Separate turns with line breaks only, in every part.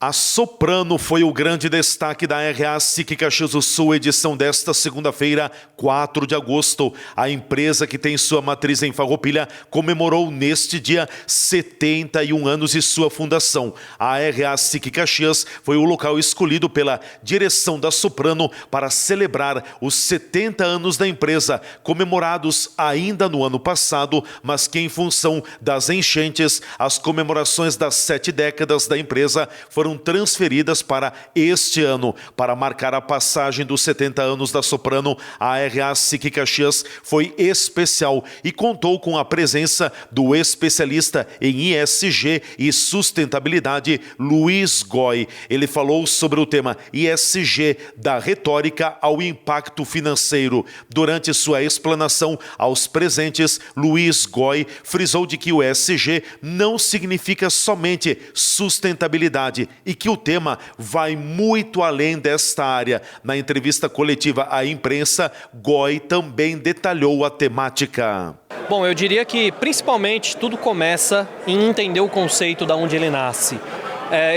A Soprano foi o grande destaque da RA SIC Caxias do Sul, edição desta segunda-feira, 4 de agosto. A empresa, que tem sua matriz em Farroupilha, comemorou neste dia 71 anos de sua fundação. A RA SIC Caxias foi o local escolhido pela direção da Soprano para celebrar os 70 anos da empresa, comemorados ainda no ano passado, mas que, em função das enchentes, as comemorações das 7 décadas da empresa foram transferidas para este ano. Para marcar a passagem dos 70 anos da Soprano, a RA SIC Caxias foi especial e contou com a presença do especialista em ESG e sustentabilidade, Luiz Goy. Ele falou sobre o tema ESG, da retórica ao impacto financeiro. Durante sua explanação aos presentes, Luiz Goy frisou de que o ESG não significa somente sustentabilidade e que o tema vai muito além desta área. Na entrevista coletiva à imprensa, Goy também detalhou a temática.
Bom, eu diria que principalmente tudo começa em entender o conceito de onde ele nasce.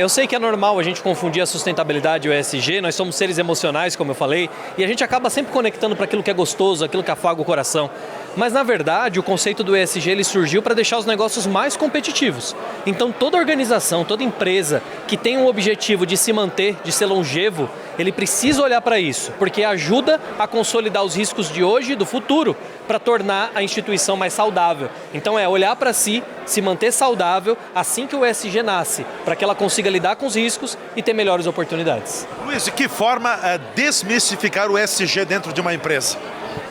Eu sei que é normal a gente confundir a sustentabilidade e o ESG, nós somos seres emocionais, como eu falei, e a gente acaba sempre conectando para aquilo que é gostoso, aquilo que afaga o coração. Mas, na verdade, o conceito do ESG ele surgiu para deixar os negócios mais competitivos. Então, toda organização, toda empresa que tem um objetivo de se manter, de ser longevo, ele precisa olhar para isso, porque ajuda a consolidar os riscos de hoje e do futuro para tornar a instituição mais saudável. Então, é olhar para si, se manter saudável, assim que o ESG nasce, para que ela consiga lidar com os riscos e ter melhores oportunidades.
Luiz, de que forma desmistificar o ESG dentro de uma empresa?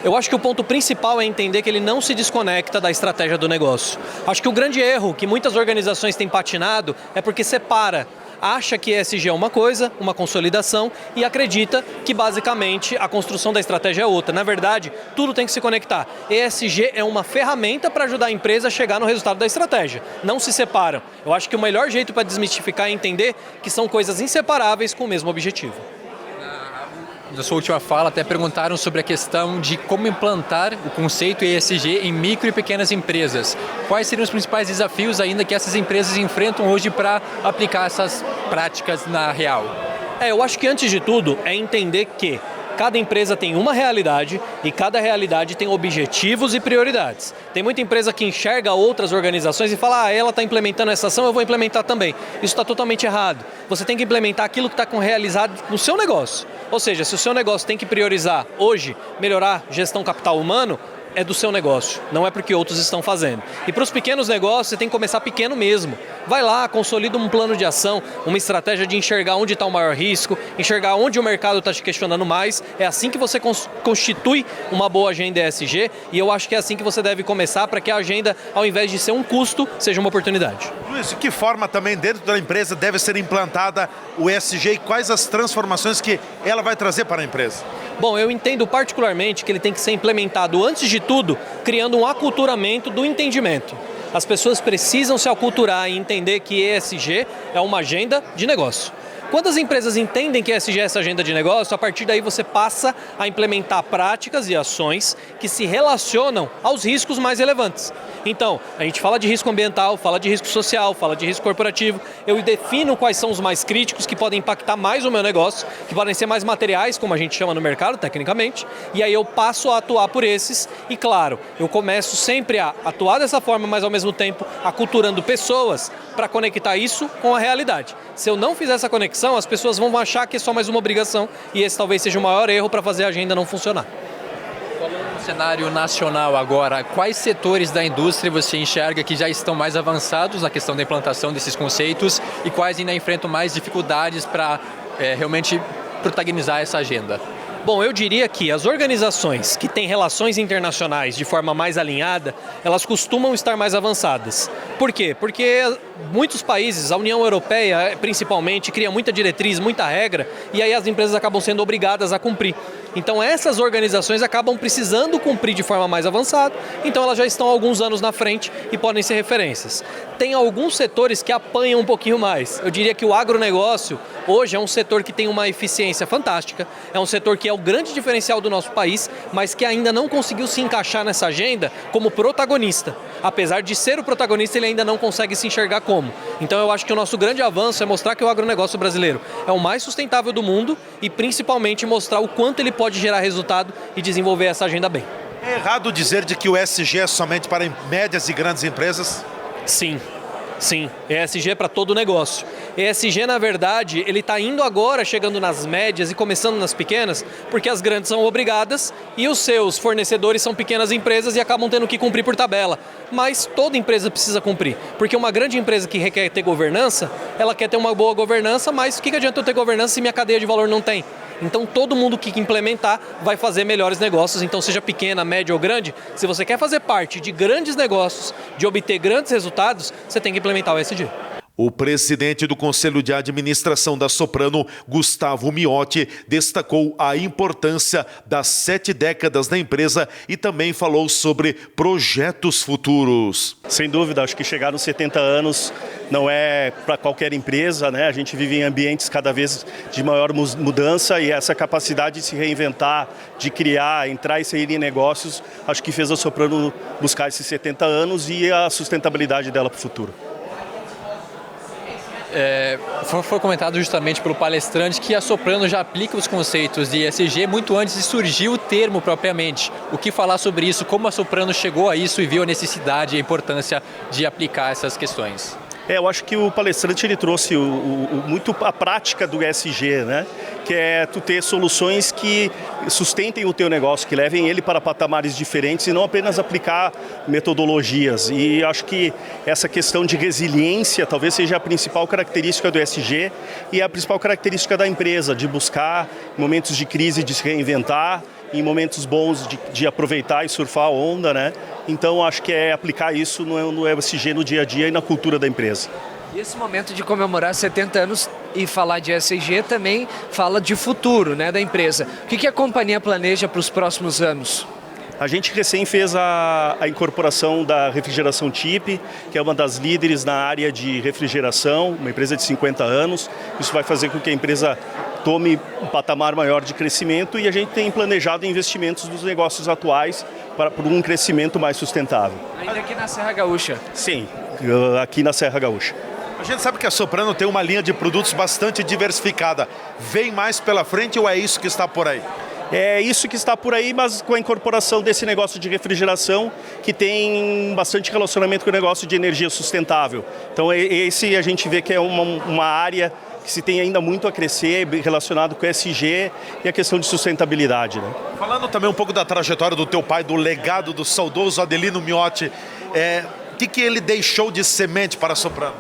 Eu acho que o ponto principal é entender que ele não se desconecta da estratégia do negócio. Acho que o grande erro que muitas organizações têm patinado é porque separa. Acha que ESG é uma coisa, uma consolidação, e acredita que basicamente a construção da estratégia é outra. Na verdade, tudo tem que se conectar. ESG é uma ferramenta para ajudar a empresa a chegar no resultado da estratégia. Não se separam. Eu acho que o melhor jeito para desmistificar é entender que são coisas inseparáveis com o mesmo objetivo.
Na sua última fala, até perguntaram sobre a questão de como implantar o conceito ESG em micro e pequenas empresas. Quais seriam os principais desafios ainda que essas empresas enfrentam hoje para aplicar essas práticas na real?
Eu acho que antes de tudo é entender que cada empresa tem uma realidade e cada realidade tem objetivos e prioridades. Tem muita empresa que enxerga outras organizações e fala, ela está implementando essa ação, eu vou implementar também. Isso está totalmente errado. Você tem que implementar aquilo que está realizado no seu negócio. Ou seja, se o seu negócio tem que priorizar hoje, melhorar gestão capital humano, é do seu negócio, não é porque outros estão fazendo. E para os pequenos negócios, você tem que começar pequeno mesmo. Vai lá, consolida um plano de ação, uma estratégia de enxergar onde está o maior risco, enxergar onde o mercado está te questionando mais. É assim que você constitui uma boa agenda ESG e eu acho que é assim que você deve começar para que a agenda, ao invés de ser um custo, seja uma oportunidade.
Luiz, de que forma também dentro da empresa deve ser implantada o ESG e quais as transformações que ela vai trazer para a empresa?
Bom, eu entendo particularmente que ele tem que ser implementado, antes de tudo, criando um aculturamento do entendimento. As pessoas precisam se aculturar e entender que ESG é uma agenda de negócio. Quando as empresas entendem que ESG é essa agenda de negócio, a partir daí você passa a implementar práticas e ações que se relacionam aos riscos mais relevantes. Então, a gente fala de risco ambiental, fala de risco social, fala de risco corporativo. Eu defino quais são os mais críticos que podem impactar mais o meu negócio, que podem ser mais materiais, como a gente chama no mercado, tecnicamente. E aí eu passo a atuar por esses e, claro, eu começo sempre a atuar dessa forma, mas ao mesmo tempo aculturando pessoas para conectar isso com a realidade. Se eu não fizer essa conexão, as pessoas vão achar que é só mais uma obrigação e esse talvez seja o maior erro para fazer a agenda não funcionar.
Falando no cenário nacional agora, quais setores da indústria você enxerga que já estão mais avançados na questão da implantação desses conceitos e quais ainda enfrentam mais dificuldades para realmente protagonizar essa agenda?
Bom, eu diria que as organizações que têm relações internacionais de forma mais alinhada, elas costumam estar mais avançadas. Por quê? Porque muitos países, a União Europeia principalmente, cria muita diretriz, muita regra, e aí as empresas acabam sendo obrigadas a cumprir. Então essas organizações acabam precisando cumprir de forma mais avançada, então elas já estão há alguns anos na frente e podem ser referências. Tem alguns setores que apanham um pouquinho mais. Eu diria que o agronegócio Hoje é um setor que tem uma eficiência fantástica, é um setor que é o grande diferencial do nosso país, mas que ainda não conseguiu se encaixar nessa agenda como protagonista. Apesar de ser o protagonista, ele ainda não consegue se enxergar como. Então eu acho que o nosso grande avanço é mostrar que o agronegócio brasileiro é o mais sustentável do mundo e principalmente mostrar o quanto ele pode gerar resultado e desenvolver essa agenda bem.
É errado dizer de que o ESG é somente para médias e grandes empresas?
Sim. Sim, ESG é para todo negócio. ESG, na verdade, ele está indo agora, chegando nas médias e começando nas pequenas, porque as grandes são obrigadas e os seus fornecedores são pequenas empresas e acabam tendo que cumprir por tabela. Mas toda empresa precisa cumprir, porque uma grande empresa que requer ter governança, ela quer ter uma boa governança, mas o que adianta eu ter governança se minha cadeia de valor não tem? Então todo mundo que implementar vai fazer melhores negócios, então seja pequena, média ou grande, se você quer fazer parte de grandes negócios, de obter grandes resultados, você tem que implementar o ESG.
O presidente do Conselho de Administração da Soprano, Gustavo Miotti, destacou a importância das 7 décadas da empresa e também falou sobre projetos futuros.
Sem dúvida, acho que chegar nos 70 anos não é para qualquer empresa, né? A gente vive em ambientes cada vez de maior mudança e essa capacidade de se reinventar, de criar, entrar e sair em negócios, acho que fez a Soprano buscar esses 70 anos e a sustentabilidade dela para o futuro.
Foi comentado justamente pelo palestrante que a Soprano já aplica os conceitos de ESG muito antes de surgir o termo propriamente. O que falar sobre isso, como a Soprano chegou a isso e viu a necessidade e a importância de aplicar essas questões?
Eu acho que o palestrante ele trouxe muito a prática do ESG, né? Que é tu ter soluções que sustentem o teu negócio, que levem ele para patamares diferentes e não apenas aplicar metodologias. E acho que essa questão de resiliência talvez seja a principal característica do ESG e a principal característica da empresa, de buscar em momentos de crise, de se reinventar, em momentos bons de aproveitar e surfar a onda, né? Então acho que é aplicar isso no ESG no dia a dia e na cultura da empresa.
E esse momento de comemorar 70 anos e falar de ESG também fala de futuro, né, da empresa. O que a companhia planeja para os próximos anos?
A gente recém fez a incorporação da Refrigeração TIP, que é uma das líderes na área de refrigeração, uma empresa de 50 anos. Isso vai fazer com que a empresa tome um patamar maior de crescimento e a gente tem planejado investimentos nos negócios atuais para um crescimento mais sustentável.
Ainda aqui na Serra Gaúcha?
Sim, aqui na Serra Gaúcha.
A gente sabe que a Soprano tem uma linha de produtos bastante diversificada. Vem mais pela frente ou é isso que está por aí?
É isso que está por aí, mas com a incorporação desse negócio de refrigeração que tem bastante relacionamento com o negócio de energia sustentável. Então esse a gente vê que é uma área que se tem ainda muito a crescer relacionado com o ESG e a questão de sustentabilidade, né?
Falando também um pouco da trajetória do teu pai, do legado do saudoso Adelino Miotti, o que ele deixou de semente para a Soprano?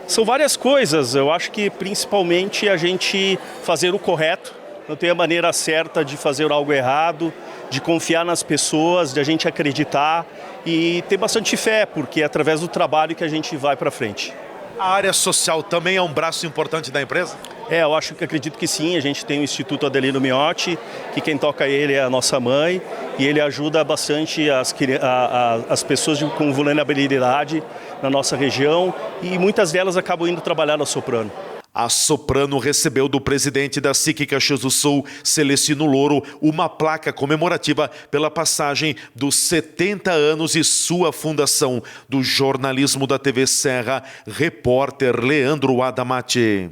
São várias coisas, eu acho que principalmente a gente fazer o correto, não tem a maneira certa de fazer algo errado, de confiar nas pessoas, de a gente acreditar e ter bastante fé, porque é através do trabalho que a gente vai para frente.
A área social também é um braço importante da empresa?
Eu acredito que sim, a gente tem o Instituto Adelino Miotti, que quem toca ele é a nossa mãe, e ele ajuda bastante as pessoas com vulnerabilidade na nossa região, e muitas delas acabam indo trabalhar na Soprano.
A Soprano recebeu do presidente da SIC Caxias do Sul, Celestino Louro, uma placa comemorativa pela passagem dos 70 anos e sua fundação. Do jornalismo da TV Serra, repórter Leandro Adamati.